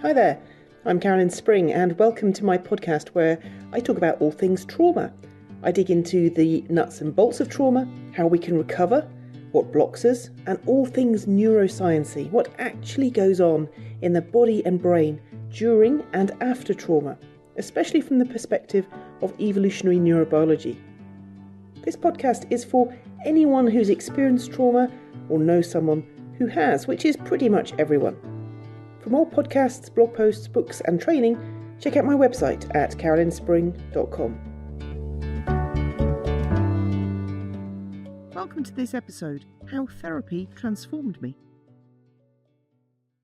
Hi there, I'm Carolyn Spring and welcome to my podcast where I talk about all things trauma. I dig into the nuts and bolts of trauma, how we can recover, what blocks us, and all things neuroscience-y, what actually goes on in the body and brain during and after trauma, especially from the perspective of evolutionary neurobiology. This podcast is for anyone who's experienced trauma or knows someone who has, which is pretty much everyone. For more podcasts, blog posts, books and training, check out my website at carolynspring.com. Welcome to this episode, How Therapy Transformed Me.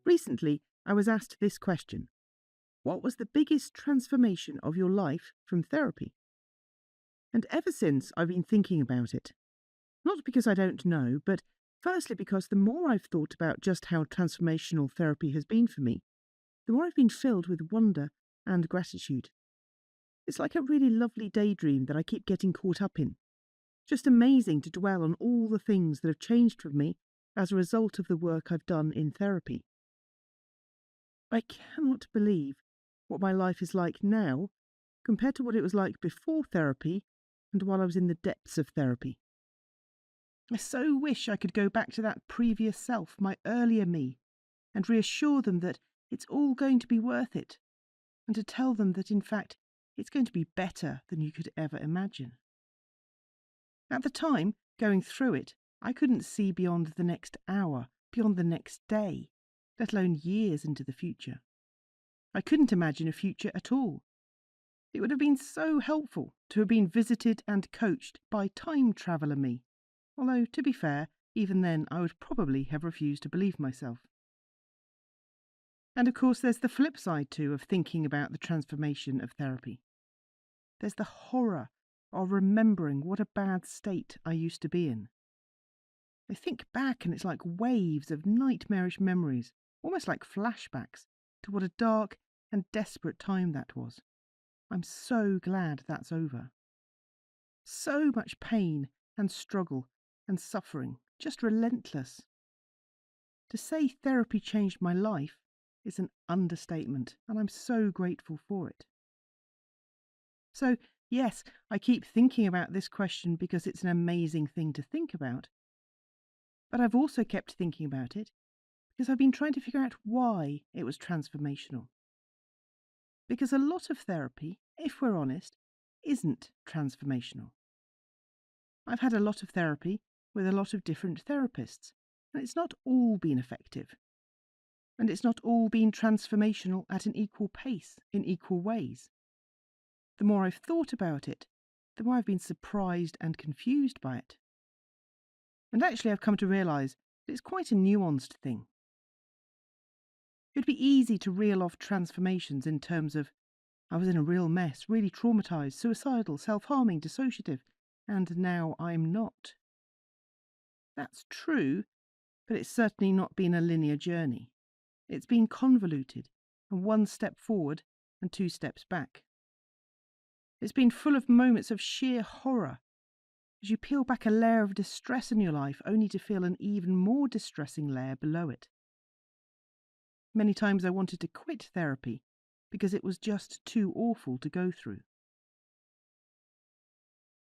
Recently, I was asked this question: what was the biggest transformation of your life from therapy? And ever since, I've been thinking about it. Not because I don't know, but firstly because the more I've thought about just how transformational therapy has been for me, the more I've been filled with wonder and gratitude. It's like a really lovely daydream that I keep getting caught up in. Just amazing to dwell on all the things that have changed for me as a result of the work I've done in therapy. I cannot believe what my life is like now compared to what it was like before therapy and while I was in the depths of therapy. I so wish I could go back to that previous self, my earlier me, and reassure them that it's all going to be worth it, and to tell them that in fact it's going to be better than you could ever imagine. At the time, going through it, I couldn't see beyond the next hour, beyond the next day, let alone years into the future. I couldn't imagine a future at all. It would have been so helpful to have been visited and coached by time traveller me, although, to be fair, even then I would probably have refused to believe myself. And of course there's the flip side too of thinking about the transformation of therapy. There's the horror of remembering what a bad state I used to be in. I think back and it's like waves of nightmarish memories, almost like flashbacks, to what a dark and desperate time that was. I'm so glad that's over. So much pain and struggle and suffering, just relentless. To say therapy changed my life is an understatement, and I'm so grateful for it. So, yes, I keep thinking about this question because it's an amazing thing to think about, but I've also kept thinking about it because I've been trying to figure out why it was transformational. Because a lot of therapy, if we're honest, isn't transformational. I've had a lot of therapy with a lot of different therapists, and it's not all been effective. And it's not all been transformational at an equal pace, in equal ways. The more I've thought about it, the more I've been surprised and confused by it. And actually I've come to realise that it's quite a nuanced thing. It'd be easy to reel off transformations in terms of, I was in a real mess, really traumatised, suicidal, self-harming, dissociative, and now I'm not. That's true, but it's certainly not been a linear journey. It's been convoluted, and one step forward and two steps back. It's been full of moments of sheer horror, as you peel back a layer of distress in your life only to feel an even more distressing layer below it. Many times I wanted to quit therapy because it was just too awful to go through.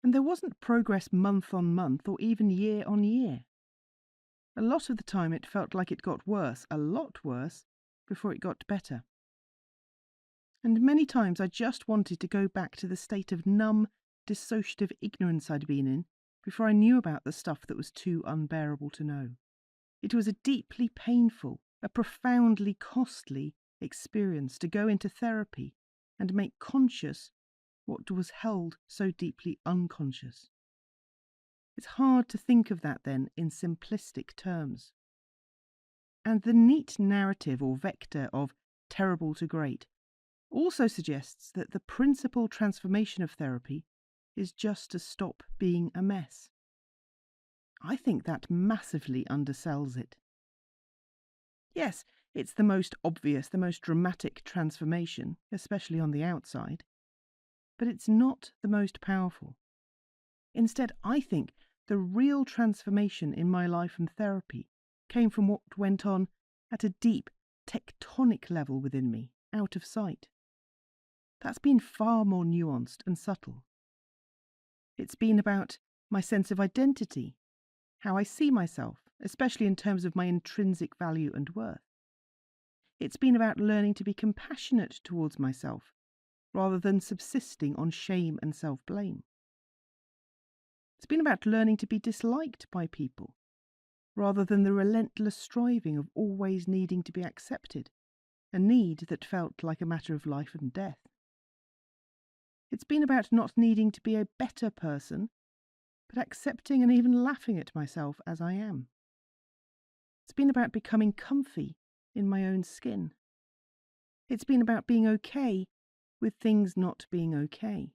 And there wasn't progress month on month or even year on year. A lot of the time it felt like it got worse, a lot worse, before it got better. And many times I just wanted to go back to the state of numb, dissociative ignorance I'd been in before I knew about the stuff that was too unbearable to know. It was a deeply painful, a profoundly costly experience to go into therapy and make conscious what was held so deeply unconscious. It's hard to think of that then in simplistic terms. And the neat narrative or vector of terrible to great also suggests that the principal transformation of therapy is just to stop being a mess. I think that massively undersells it. Yes, it's the most obvious, the most dramatic transformation, especially on the outside, but it's not the most powerful. Instead, I think the real transformation in my life from therapy came from what went on at a deep, tectonic level within me, out of sight. That's been far more nuanced and subtle. It's been about my sense of identity, how I see myself, especially in terms of my intrinsic value and worth. It's been about learning to be compassionate towards myself, rather than subsisting on shame and self-blame. It's been about learning to be disliked by people, rather than the relentless striving of always needing to be accepted, a need that felt like a matter of life and death. It's been about not needing to be a better person, but accepting and even laughing at myself as I am. It's been about becoming comfy in my own skin. It's been about being okay with things not being okay.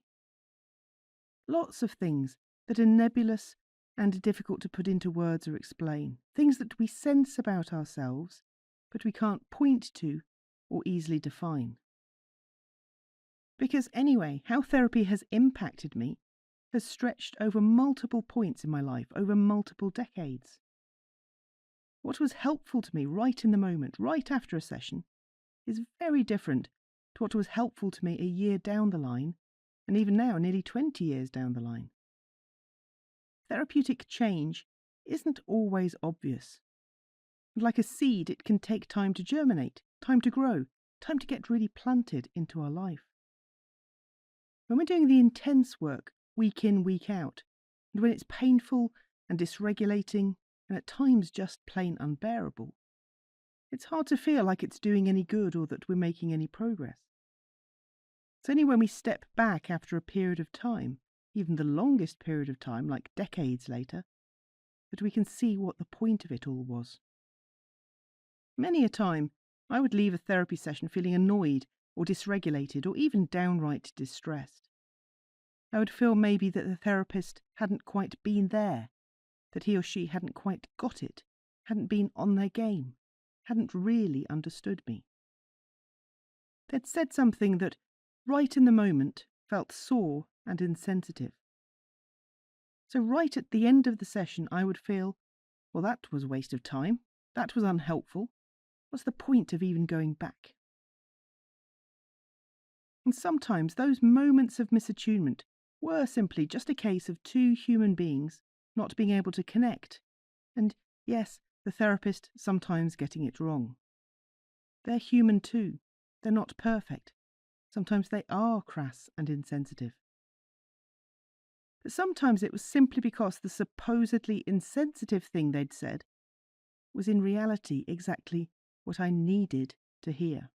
Lots of things that are nebulous and difficult to put into words or explain. Things that we sense about ourselves, but we can't point to or easily define. Because anyway, how therapy has impacted me has stretched over multiple points in my life, over multiple decades. What was helpful to me right in the moment, right after a session, is very different to what was helpful to me a year down the line, and even now, nearly 20 years down the line. Therapeutic change isn't always obvious. And like a seed, it can take time to germinate, time to grow, time to get really planted into our life. When we're doing the intense work, week in, week out, and when it's painful and dysregulating, and at times just plain unbearable, it's hard to feel like it's doing any good or that we're making any progress. It's only when we step back after a period of time, even the longest period of time, like decades later, that we can see what the point of it all was. Many a time, I would leave a therapy session feeling annoyed or dysregulated or even downright distressed. I would feel maybe that the therapist hadn't quite been there, that he or she hadn't quite got it, hadn't been on their game, hadn't really understood me. They'd said something that, right in the moment, felt sore and insensitive. So right at the end of the session, I would feel, well, that was a waste of time, that was unhelpful, what's the point of even going back? And sometimes those moments of misattunement were simply just a case of two human beings not being able to connect, and yes, the therapist sometimes getting it wrong. They're human too. They're not perfect. Sometimes they are crass and insensitive. But sometimes it was simply because the supposedly insensitive thing they'd said was in reality exactly what I needed to hear.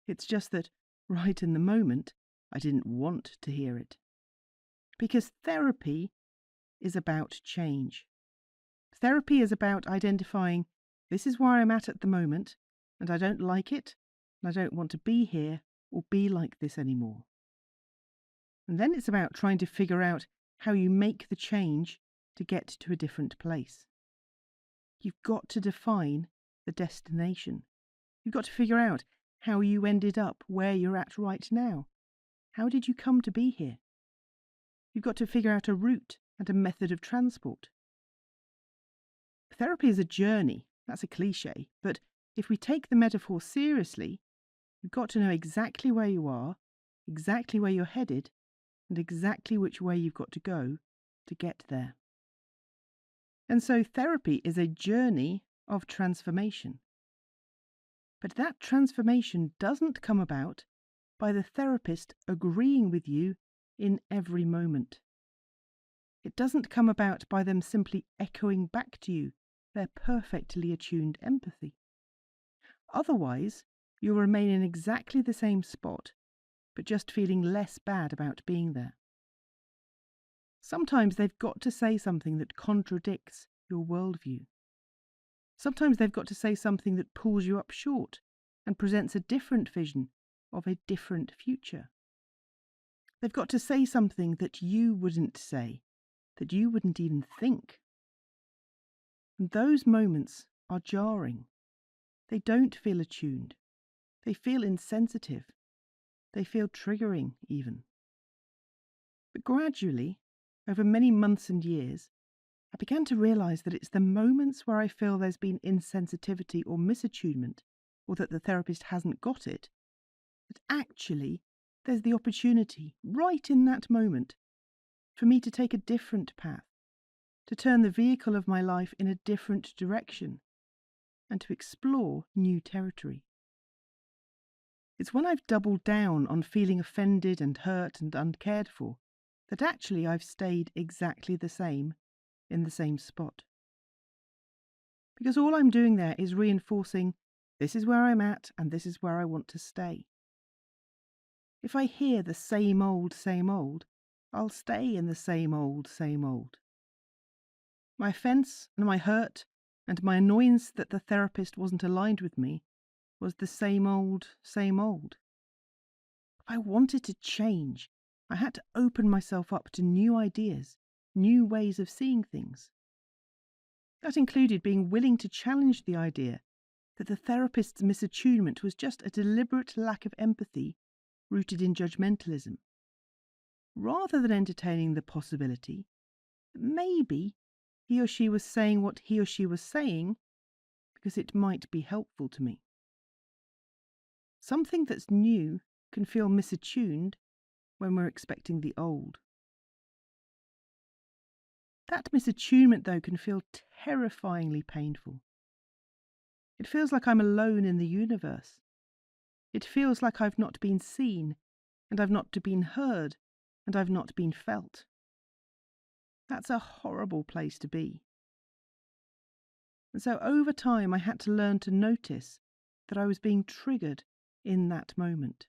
It's just that, right in the moment, I didn't want to hear it. Because therapy is about change. Therapy is about identifying, this is where I'm at the moment, and I don't like it, and I don't want to be here or be like this anymore. And then it's about trying to figure out how you make the change to get to a different place. You've got to define the destination. You've got to figure out how you ended up where you're at right now. How did you come to be here? You've got to figure out a route and a method of transport. Therapy is a journey. That's a cliche. But if we take the metaphor seriously, you've got to know exactly where you are, exactly where you're headed, and exactly which way you've got to go to get there. And so therapy is a journey of transformation. But that transformation doesn't come about by the therapist agreeing with you in every moment. It doesn't come about by them simply echoing back to you their perfectly attuned empathy. Otherwise, you'll remain in exactly the same spot, but just feeling less bad about being there. Sometimes they've got to say something that contradicts your worldview. Sometimes they've got to say something that pulls you up short and presents a different vision of a different future. They've got to say something that you wouldn't say, that you wouldn't even think. And those moments are jarring. They don't feel attuned. They feel insensitive. They feel triggering even. But gradually, over many months and years, I began to realise that it's the moments where I feel there's been insensitivity or misattunement or that the therapist hasn't got it, that actually there's the opportunity right in that moment for me to take a different path, to turn the vehicle of my life in a different direction, and to explore new territory. It's when I've doubled down on feeling offended and hurt and uncared for that actually I've stayed exactly the same in the same spot. Because all I'm doing there is reinforcing this is where I'm at and this is where I want to stay. If I hear the same old, I'll stay in the same old. My offence and my hurt and my annoyance that the therapist wasn't aligned with me was the same old. If I wanted to change, I had to open myself up to new ideas, new ways of seeing things. That included being willing to challenge the idea that the therapist's misattunement was just a deliberate lack of empathy rooted in judgmentalism, rather than entertaining the possibility that maybe he or she was saying what he or she was saying because it might be helpful to me. Something that's new can feel misattuned when we're expecting the old. That misattunement, though, can feel terrifyingly painful. It feels like I'm alone in the universe. It feels like I've not been seen, and I've not been heard, and I've not been felt. That's a horrible place to be. And so over time I had to learn to notice that I was being triggered in that moment.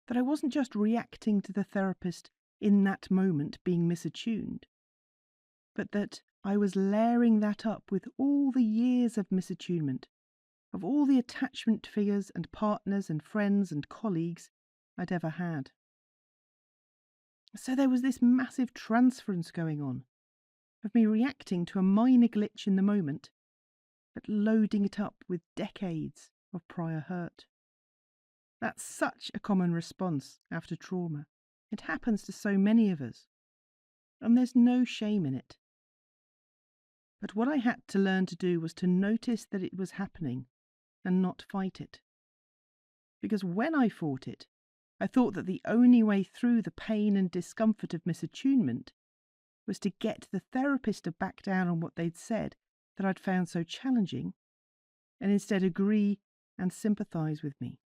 That I wasn't just reacting to the therapist in that moment being misattuned, but that I was layering that up with all the years of misattunement, of all the attachment figures and partners and friends and colleagues I'd ever had. So there was this massive transference going on, of me reacting to a minor glitch in the moment, but loading it up with decades of prior hurt. That's such a common response after trauma. It happens to so many of us, and there's no shame in it. But what I had to learn to do was to notice that it was happening and not fight it. Because when I fought it, I thought that the only way through the pain and discomfort of misattunement was to get the therapist to back down on what they'd said that I'd found so challenging, and instead agree and sympathise with me.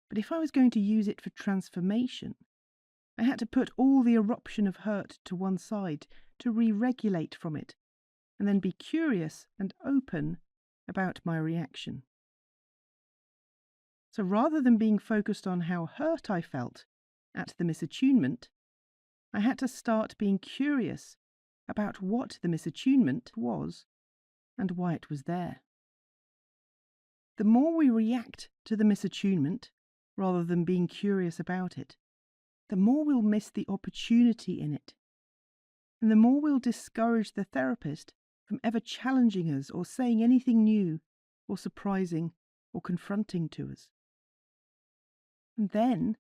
But if I was going to use it for transformation, I had to put all the eruption of hurt to one side to re-regulate from it, and then be curious and open about my reaction. So rather than being focused on how hurt I felt at the misattunement, I had to start being curious about what the misattunement was and why it was there. The more we react to the misattunement, rather than being curious about it, the more we'll miss the opportunity in it, and the more we'll discourage the therapist from ever challenging us or saying anything new or surprising or confronting to us. And then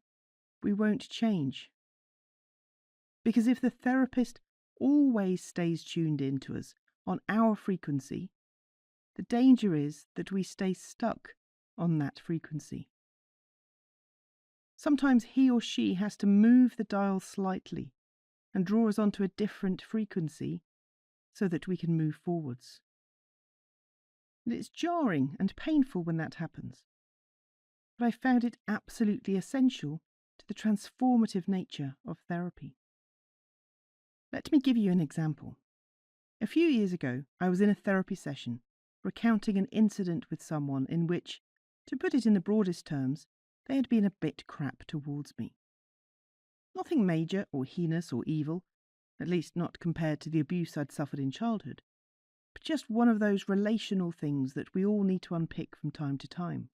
we won't change. Because if the therapist always stays tuned into us on our frequency, the danger is that we stay stuck on that frequency. Sometimes he or she has to move the dial slightly and draw us onto a different frequency so that we can move forwards. And it's jarring and painful when that happens, but I found it absolutely essential to the transformative nature of therapy. Let me give you an example. A few years ago, I was in a therapy session recounting an incident with someone in which, to put it in the broadest terms, they had been a bit crap towards me. Nothing major or heinous or evil, at least not compared to the abuse I'd suffered in childhood, but just one of those relational things that we all need to unpick from time to time.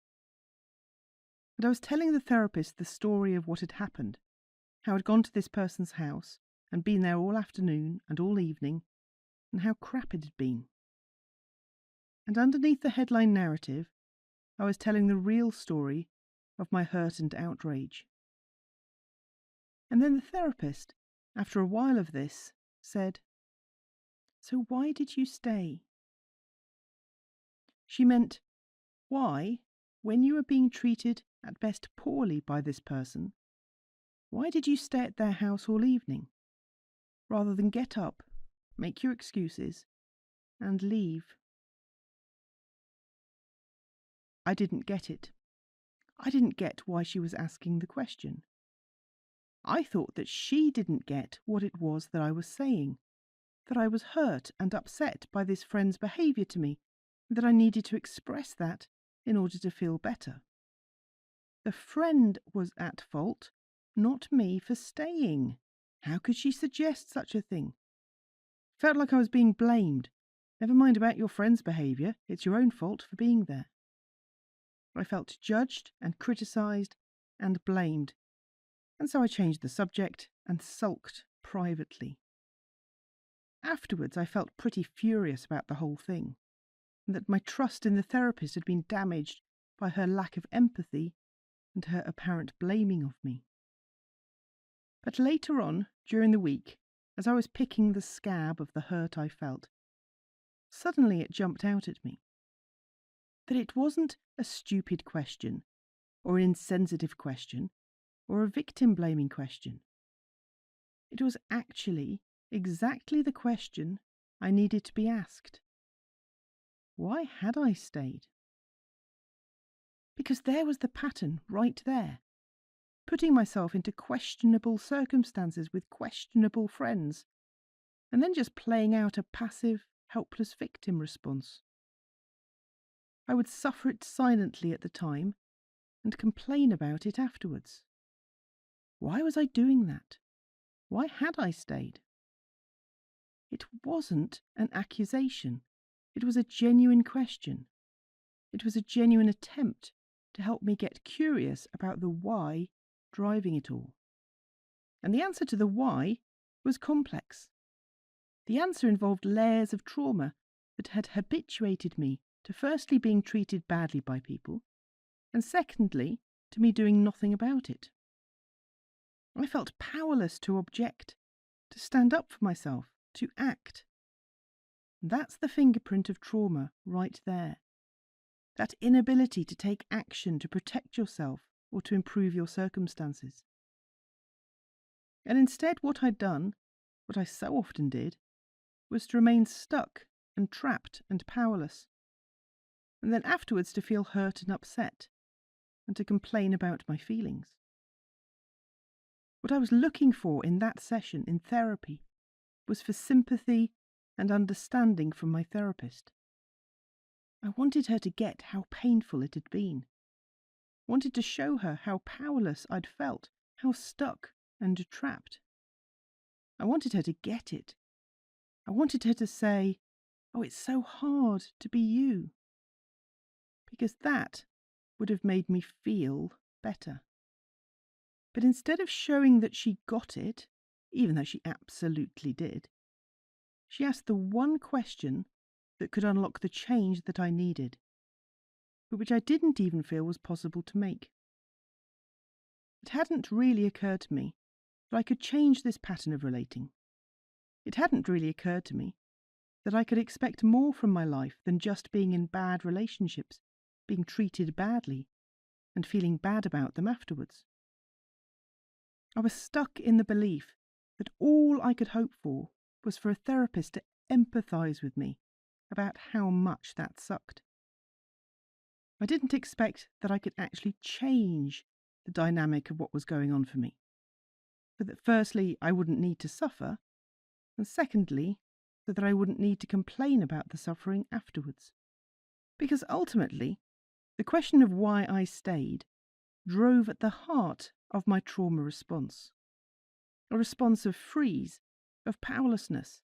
And I was telling the therapist the story of what had happened, how I'd gone to this person's house and been there all afternoon and all evening, and how crap it had been. And underneath the headline narrative, I was telling the real story of my hurt and outrage. And then the therapist, after a while of this, said, "So why did you stay?" She meant, why, when you were being treated at best poorly by this person, why did you stay at their house all evening, rather than get up, make your excuses, and leave? I didn't get it. I didn't get why she was asking the question. I thought that she didn't get what it was that I was saying, that I was hurt and upset by this friend's behaviour to me, and that I needed to express that in order to feel better. The friend was at fault, not me for staying. How could she suggest such a thing? Felt like I was being blamed. Never mind about your friend's behaviour, it's your own fault for being there. I felt judged and criticised and blamed, and so I changed the subject and sulked privately. Afterwards, I felt pretty furious about the whole thing, and that my trust in the therapist had been damaged by her lack of empathy and her apparent blaming of me. But later on, during the week, as I was picking the scab of the hurt I felt, suddenly it jumped out at me that it wasn't a stupid question, or an insensitive question, or a victim-blaming question. It was actually exactly the question I needed to be asked. Why had I stayed? Because there was the pattern right there, putting myself into questionable circumstances with questionable friends, and then just playing out a passive, helpless victim response. I would suffer it silently at the time and complain about it afterwards. Why was I doing that? Why had I stayed? It wasn't an accusation. It was a genuine question. It was a genuine attempt to help me get curious about the why driving it all. And the answer to the why was complex. The answer involved layers of trauma that had habituated me to firstly being treated badly by people, and secondly, to me doing nothing about it. I felt powerless to object, to stand up for myself, to act. That's the fingerprint of trauma right there. That inability to take action to protect yourself or to improve your circumstances. And instead what I'd done, what I so often did, was to remain stuck and trapped and powerless, and then afterwards to feel hurt and upset, and to complain about my feelings. What I was looking for in that session in therapy was for sympathy and understanding from my therapist. I wanted her to get how painful it had been. Wanted to show her how powerless I'd felt, how stuck and trapped. I wanted her to get it. I wanted her to say, "Oh, it's so hard to be you." Because that would have made me feel better. But instead of showing that she got it, even though she absolutely did, she asked the one question that could unlock the change that I needed, but which I didn't even feel was possible to make. It hadn't really occurred to me that I could change this pattern of relating. It hadn't really occurred to me that I could expect more from my life than just being in bad relationships, being treated badly, and feeling bad about them afterwards. I was stuck in the belief that all I could hope for was for a therapist to empathise with me about how much that sucked. I didn't expect that I could actually change the dynamic of what was going on for me. But that firstly, I wouldn't need to suffer, and secondly, that I wouldn't need to complain about the suffering afterwards. Because ultimately, the question of why I stayed drove at the heart of my trauma response. A response of freeze, of powerlessness,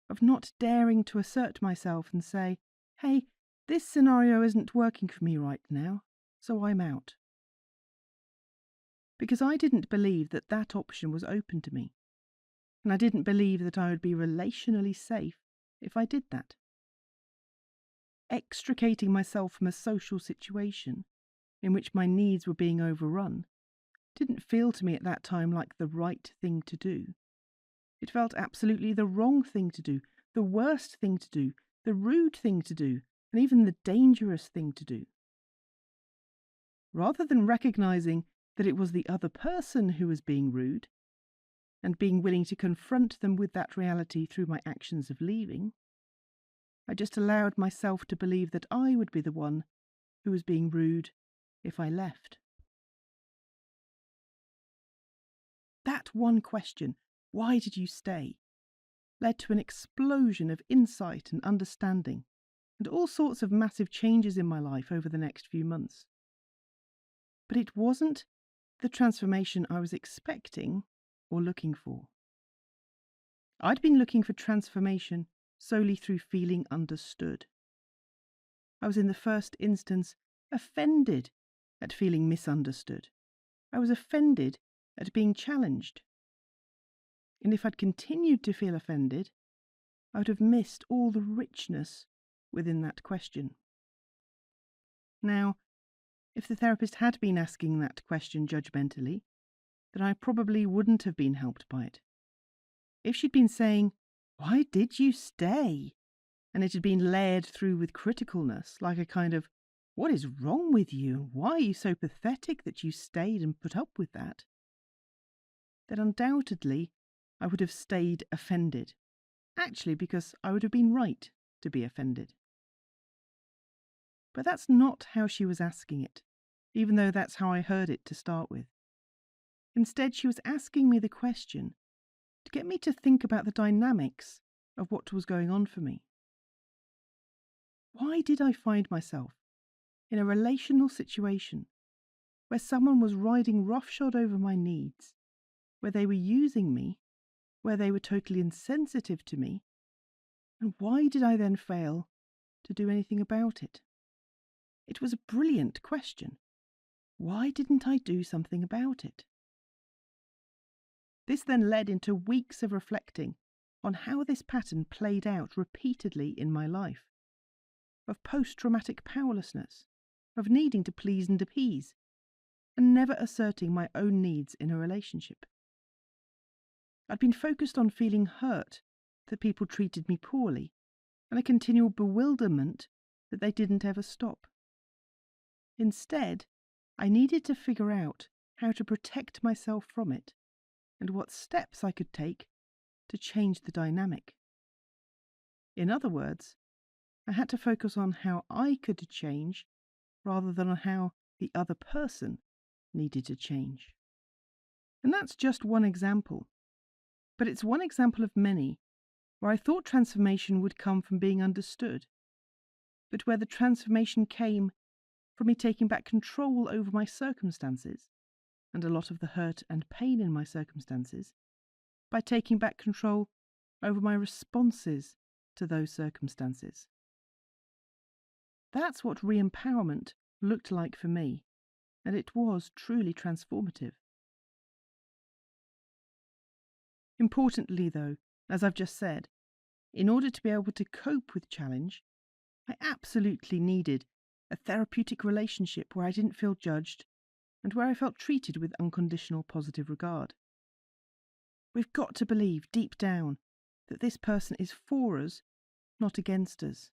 of not daring to assert myself and say, "Hey, this scenario isn't working for me right now, so I'm out." Because I didn't believe that that option was open to me, and I didn't believe that I would be relationally safe if I did that. Extricating myself from a social situation in which my needs were being overrun didn't feel to me at that time like the right thing to do. It felt absolutely the wrong thing to do, the worst thing to do, the rude thing to do, and even the dangerous thing to do. Rather than recognizing that it was the other person who was being rude, and being willing to confront them with that reality through my actions of leaving, I just allowed myself to believe that I would be the one who was being rude if I left. That one question, why did you stay, led to an explosion of insight and understanding, and all sorts of massive changes in my life over the next few months. But it wasn't the transformation I was expecting or looking for. I'd been looking for transformation solely through feeling understood. I was in the first instance offended at feeling misunderstood. I was offended at being challenged. And if I'd continued to feel offended, I would have missed all the richness within that question. Now, if the therapist had been asking that question judgmentally, then I probably wouldn't have been helped by it. If she'd been saying, "Why did you stay?" and it had been layered through with criticalness, like a kind of, "What is wrong with you? Why are you so pathetic that you stayed and put up with that?" then undoubtedly I would have stayed offended. Actually, because I would have been right to be offended. But that's not how she was asking it, even though that's how I heard it to start with. Instead, she was asking me the question to get me to think about the dynamics of what was going on for me. Why did I find myself in a relational situation where someone was riding roughshod over my needs, where they were using me, where they were totally insensitive to me, and why did I then fail to do anything about it? It was a brilliant question. Why didn't I do something about it? This then led into weeks of reflecting on how this pattern played out repeatedly in my life, of post-traumatic powerlessness, of needing to please and appease, and never asserting my own needs in a relationship. I'd been focused on feeling hurt that people treated me poorly, and a continual bewilderment that they didn't ever stop. Instead, I needed to figure out how to protect myself from it, and what steps I could take to change the dynamic. In other words, I had to focus on how I could change rather than on how the other person needed to change. And that's just one example. But it's one example of many where I thought transformation would come from being understood, but where the transformation came from me taking back control over my circumstances, and a lot of the hurt and pain in my circumstances, by taking back control over my responses to those circumstances. That's what re-empowerment looked like for me, and it was truly transformative. Importantly, though, as I've just said, in order to be able to cope with challenge, I absolutely needed a therapeutic relationship where I didn't feel judged and where I felt treated with unconditional positive regard. We've got to believe deep down that this person is for us, not against us,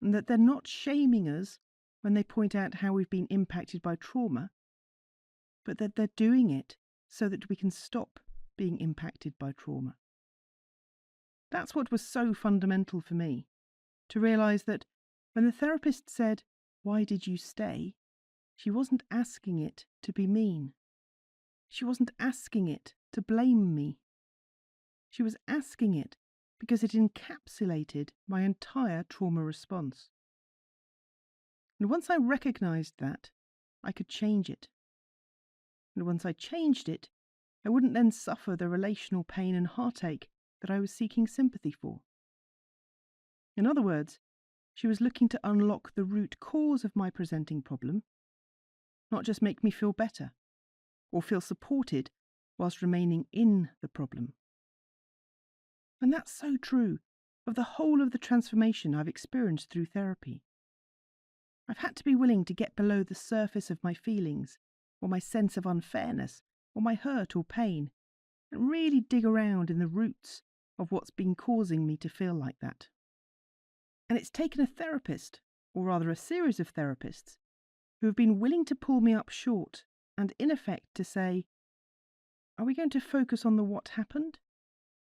and that they're not shaming us when they point out how we've been impacted by trauma, but that they're doing it so that we can stop being impacted by trauma. That's what was so fundamental for me, to realise that when the therapist said, "Why did you stay?" she wasn't asking it to be mean. She wasn't asking it to blame me. She was asking it because it encapsulated my entire trauma response. And once I recognised that, I could change it. And once I changed it, I wouldn't then suffer the relational pain and heartache that I was seeking sympathy for. In other words, she was looking to unlock the root cause of my presenting problem, not just make me feel better or feel supported whilst remaining in the problem. And that's so true of the whole of the transformation I've experienced through therapy. I've had to be willing to get below the surface of my feelings, or my sense of unfairness, or my hurt or pain, and really dig around in the roots of what's been causing me to feel like that. And it's taken a therapist or rather a series of therapists, who have been willing to pull me up short and in effect to say, are we going to focus on the what happened?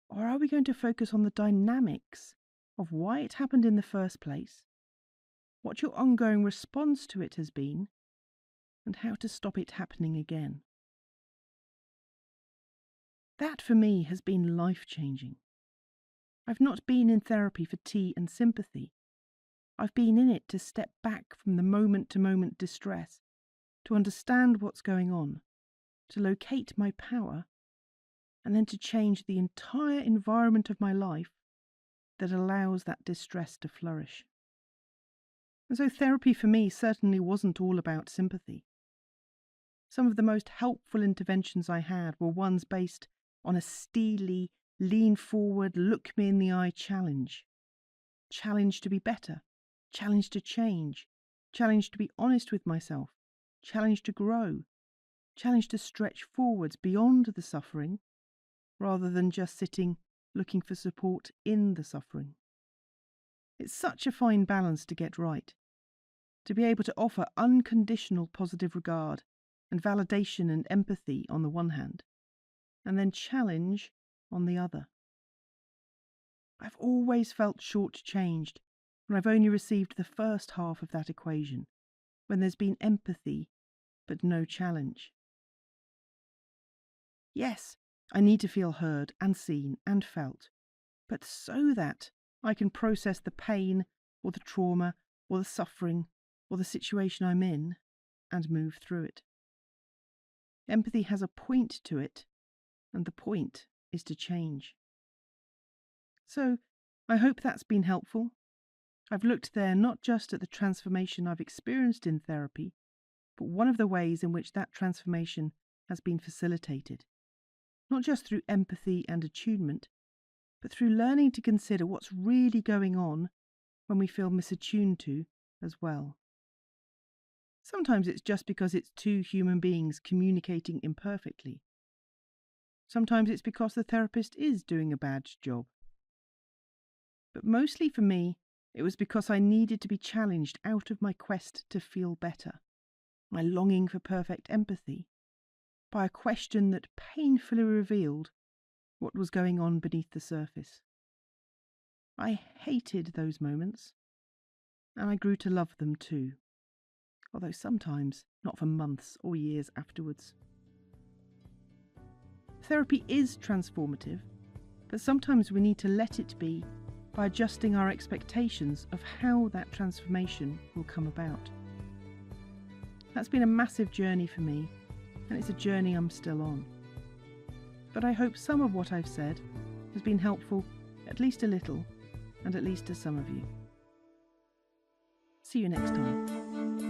Or are we going to focus on the dynamics of why it happened in the first place, what your ongoing response to it has been, and how to stop it happening again? That for me has been life-changing. I've not been in therapy for tea and sympathy. I've been in it to step back from the moment-to-moment distress, to understand what's going on, to locate my power, and then to change the entire environment of my life that allows that distress to flourish. And so therapy for me certainly wasn't all about sympathy. Some of the most helpful interventions I had were ones based on a steely, lean forward, look me in the eye challenge. Challenge to be better, challenge to change, challenge to be honest with myself, challenge to grow, challenge to stretch forwards beyond the suffering, rather than just sitting looking for support in the suffering. It's such a fine balance to get right, to be able to offer unconditional positive regard and validation and empathy on the one hand, and then challenge on the other. I've always felt shortchanged when I've only received the first half of that equation, when there's been empathy but no challenge. Yes, I need to feel heard and seen and felt, but so that I can process the pain or the trauma or the suffering or the situation I'm in and move through it. Empathy has a point to it, and the point is to change. So, I hope that's been helpful. I've looked there not just at the transformation I've experienced in therapy, but one of the ways in which that transformation has been facilitated. Not just through empathy and attunement, but through learning to consider what's really going on when we feel misattuned to as well. Sometimes it's just because it's two human beings communicating imperfectly. Sometimes it's because the therapist is doing a bad job. But mostly for me, it was because I needed to be challenged out of my quest to feel better, my longing for perfect empathy, by a question that painfully revealed what was going on beneath the surface. I hated those moments, and I grew to love them too, although sometimes not for months or years afterwards. Therapy is transformative, but sometimes we need to let it be by adjusting our expectations of how that transformation will come about. That's been a massive journey for me, and it's a journey I'm still on. But I hope some of what I've said has been helpful, at least a little, and at least to some of you. See you next time.